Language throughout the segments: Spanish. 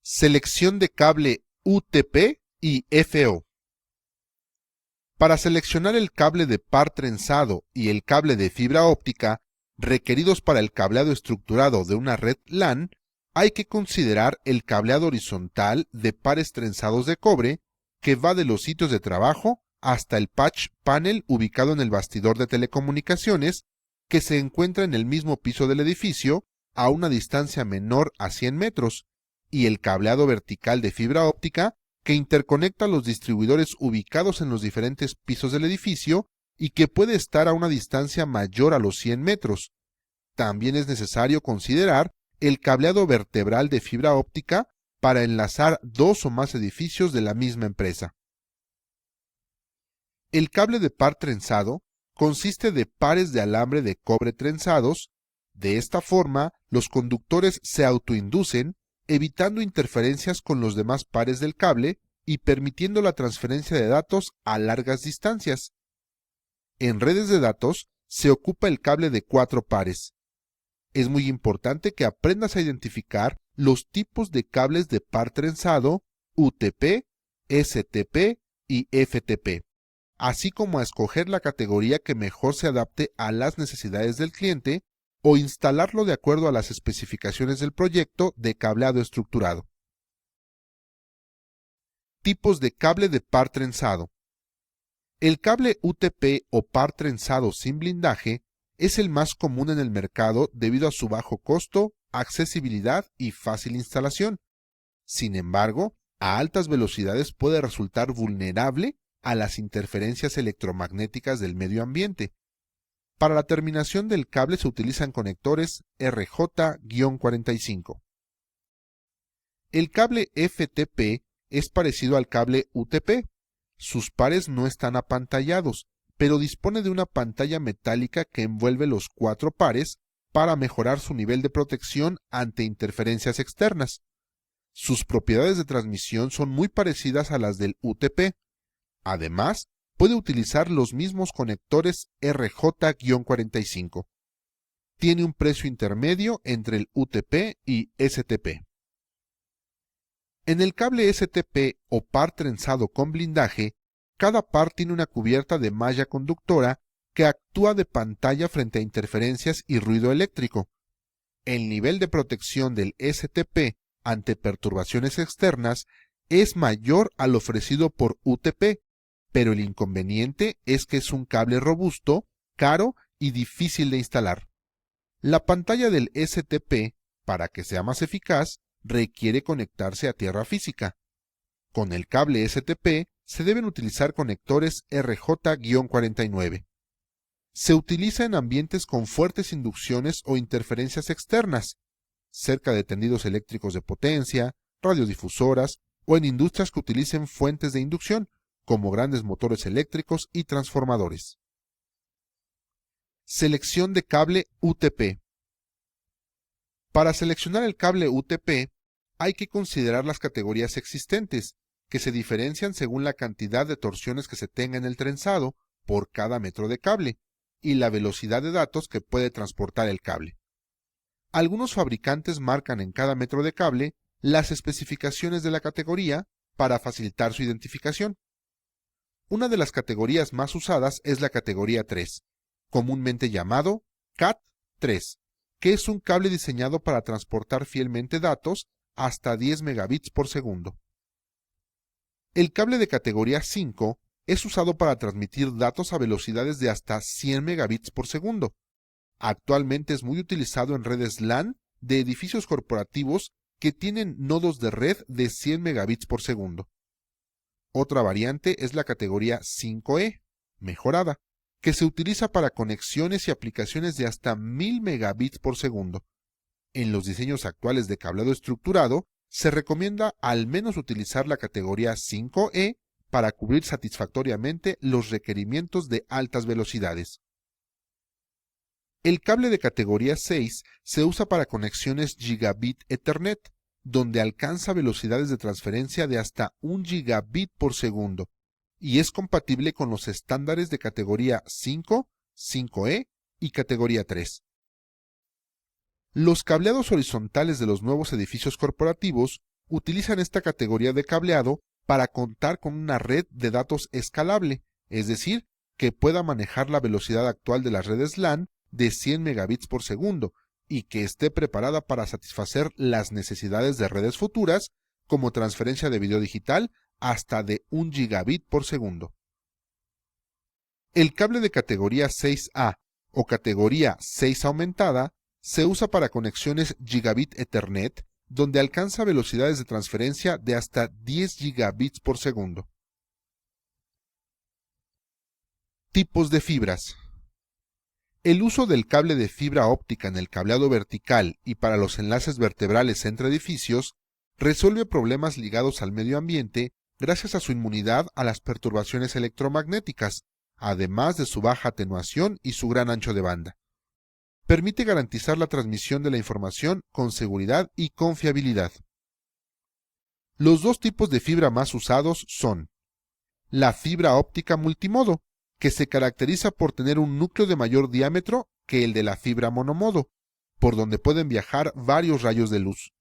Selección de cable UTP y FO. Para seleccionar el cable de par trenzado y el cable de fibra óptica requeridos para el cableado estructurado de una red LAN, hay que considerar el cableado horizontal de pares trenzados de cobre que va de los sitios de trabajo hasta el patch panel ubicado en el bastidor de telecomunicaciones que se encuentra en el mismo piso del edificio a una distancia menor a 100 metros, y el cableado vertical de fibra óptica que interconecta los distribuidores ubicados en los diferentes pisos del edificio y que puede estar a una distancia mayor a los 100 metros. También es necesario considerar el cableado vertebral de fibra óptica para enlazar dos o más edificios de la misma empresa. El cable de par trenzado consiste de pares de alambre de cobre trenzados. De esta forma, los conductores se autoinducen, evitando interferencias con los demás pares del cable y permitiendo la transferencia de datos a largas distancias. En redes de datos se ocupa el cable de 4 pares. Es muy importante que aprendas a identificar los tipos de cables de par trenzado UTP, STP y FTP, así como a escoger la categoría que mejor se adapte a las necesidades del cliente o instalarlo de acuerdo a las especificaciones del proyecto de cableado estructurado. Tipos de cable de par trenzado. El cable UTP o par trenzado sin blindaje es el más común en el mercado debido a su bajo costo, accesibilidad y fácil instalación. Sin embargo, a altas velocidades puede resultar vulnerable a las interferencias electromagnéticas del medio ambiente. Para la terminación del cable se utilizan conectores RJ-45. El cable FTP es parecido al cable UTP. Sus pares no están apantallados, pero dispone de una pantalla metálica que envuelve los 4 pares para mejorar su nivel de protección ante interferencias externas. Sus propiedades de transmisión son muy parecidas a las del UTP. Además, puede utilizar los mismos conectores RJ-45. Tiene un precio intermedio entre el UTP y STP. En el cable STP o par trenzado con blindaje, cada par tiene una cubierta de malla conductora que actúa de pantalla frente a interferencias y ruido eléctrico. El nivel de protección del STP ante perturbaciones externas es mayor al ofrecido por UTP, pero el inconveniente es que es un cable robusto, caro y difícil de instalar. La pantalla del STP, para que sea más eficaz, requiere conectarse a tierra física. Con el cable STP se deben utilizar conectores RJ-49. Se utiliza en ambientes con fuertes inducciones o interferencias externas, cerca de tendidos eléctricos de potencia, radiodifusoras o en industrias que utilicen fuentes de inducción, como grandes motores eléctricos y transformadores. Selección de cable UTP. Para seleccionar el cable UTP, hay que considerar las categorías existentes, que se diferencian según la cantidad de torsiones que se tenga en el trenzado por cada metro de cable y la velocidad de datos que puede transportar el cable. Algunos fabricantes marcan en cada metro de cable las especificaciones de la categoría para facilitar su identificación. Una de las categorías más usadas es la categoría 3, comúnmente llamado CAT3, que es un cable diseñado para transportar fielmente datos hasta 10 megabits por segundo. El cable de categoría 5 es usado para transmitir datos a velocidades de hasta 100 megabits por segundo. Actualmente es muy utilizado en redes LAN de edificios corporativos que tienen nodos de red de 100 megabits por segundo. Otra variante es la categoría 5E, mejorada, que se utiliza para conexiones y aplicaciones de hasta 1000 megabits por segundo. En los diseños actuales de cableado estructurado, se recomienda al menos utilizar la categoría 5E para cubrir satisfactoriamente los requerimientos de altas velocidades. El cable de categoría 6 se usa para conexiones Gigabit Ethernet, donde alcanza velocidades de transferencia de hasta 1 gigabit por segundo, y es compatible con los estándares de categoría 5, 5E y categoría 3. Los cableados horizontales de los nuevos edificios corporativos utilizan esta categoría de cableado para contar con una red de datos escalable, es decir, que pueda manejar la velocidad actual de las redes LAN de 100 megabits por segundo y que esté preparada para satisfacer las necesidades de redes futuras, como transferencia de video digital hasta de 1 gigabit por segundo. El cable de categoría 6A o categoría 6 aumentada se usa para conexiones Gigabit Ethernet, donde alcanza velocidades de transferencia de hasta 10 gigabits por segundo. Tipos de fibras. El uso del cable de fibra óptica en el cableado vertical y para los enlaces vertebrales entre edificios resuelve problemas ligados al medio ambiente gracias a su inmunidad a las perturbaciones electromagnéticas, además de su baja atenuación y su gran ancho de banda. Permite garantizar la transmisión de la información con seguridad y confiabilidad. Los dos tipos de fibra más usados son la fibra óptica multimodo, que se caracteriza por tener un núcleo de mayor diámetro que el de la fibra monomodo, por donde pueden viajar varios rayos de luz.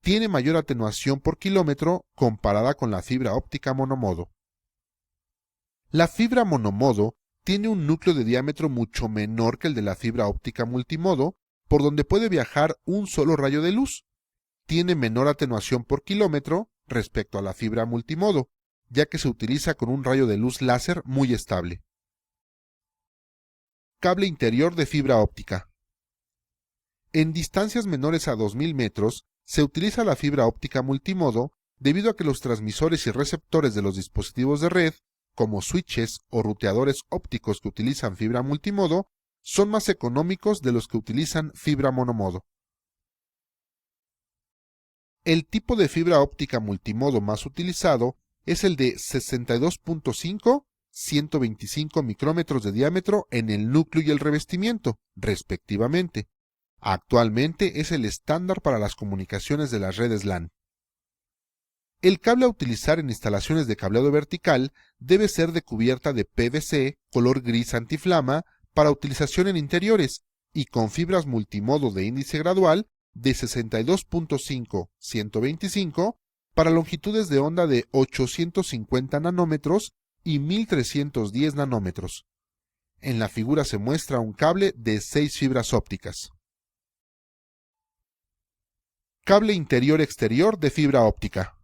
Tiene mayor atenuación por kilómetro comparada con la fibra óptica monomodo. La fibra monomodo tiene un núcleo de diámetro mucho menor que el de la fibra óptica multimodo, por donde puede viajar un solo rayo de luz. Tiene menor atenuación por kilómetro respecto a la fibra multimodo, ya que se utiliza con un rayo de luz láser muy estable. Cable interior de fibra óptica. En distancias menores a 2000 metros se utiliza la fibra óptica multimodo debido a que los transmisores y receptores de los dispositivos de red, como switches o ruteadores ópticos que utilizan fibra multimodo, son más económicos de los que utilizan fibra monomodo. El tipo de fibra óptica multimodo más utilizado es el de 62.5-125 micrómetros de diámetro en el núcleo y el revestimiento, respectivamente. Actualmente es el estándar para las comunicaciones de las redes LAN. El cable a utilizar en instalaciones de cableado vertical debe ser de cubierta de PVC color gris antiflama para utilización en interiores y con fibras multimodo de índice gradual de 62.5-125 para longitudes de onda de 850 nanómetros y 1310 nanómetros. En la figura se muestra un cable de 6 fibras ópticas. Cable interior-exterior de fibra óptica.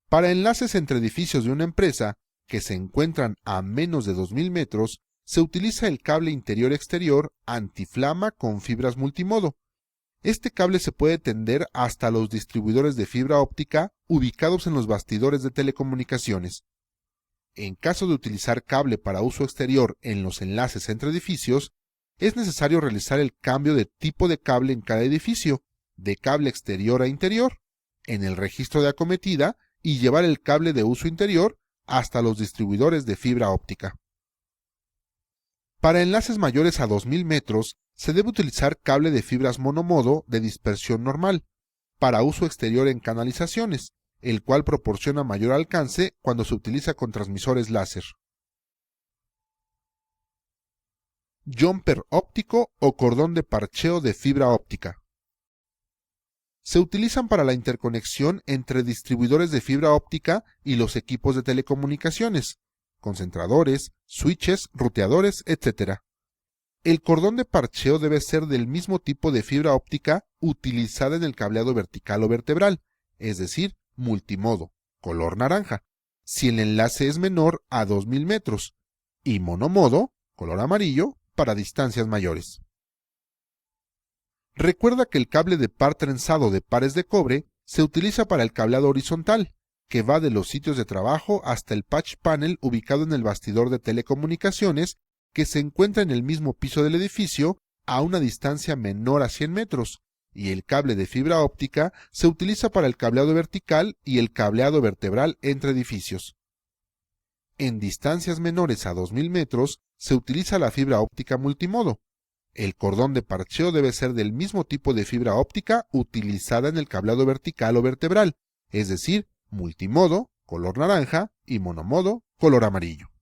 Para enlaces entre edificios de una empresa que se encuentran a menos de 2000 metros, se utiliza el cable interior-exterior antiflama con fibras multimodo. Este cable se puede tender hasta los distribuidores de fibra óptica ubicados en los bastidores de telecomunicaciones. En caso de utilizar cable para uso exterior en los enlaces entre edificios, es necesario realizar el cambio de tipo de cable en cada edificio, de cable exterior a interior, en el registro de acometida y llevar el cable de uso interior hasta los distribuidores de fibra óptica. Para enlaces mayores a 2000 metros, se debe utilizar cable de fibras monomodo de dispersión normal, para uso exterior en canalizaciones, el cual proporciona mayor alcance cuando se utiliza con transmisores láser. Jumper óptico o cordón de parcheo de fibra óptica. Se utilizan para la interconexión entre distribuidores de fibra óptica y los equipos de telecomunicaciones, concentradores, switches, ruteadores, etc. El cordón de parcheo debe ser del mismo tipo de fibra óptica utilizada en el cableado vertical o vertebral, es decir, multimodo, color naranja, si el enlace es menor a 2000 metros, y monomodo, color amarillo, para distancias mayores. Recuerda que el cable de par trenzado de pares de cobre se utiliza para el cableado horizontal, que va de los sitios de trabajo hasta el patch panel ubicado en el bastidor de telecomunicaciones que se encuentra en el mismo piso del edificio a una distancia menor a 100 metros, y el cable de fibra óptica se utiliza para el cableado vertical y el cableado vertebral entre edificios. En distancias menores a 2000 metros se utiliza la fibra óptica multimodo. El cordón de parcheo debe ser del mismo tipo de fibra óptica utilizada en el cableado vertical o vertebral, es decir, multimodo, color naranja, y monomodo, color amarillo.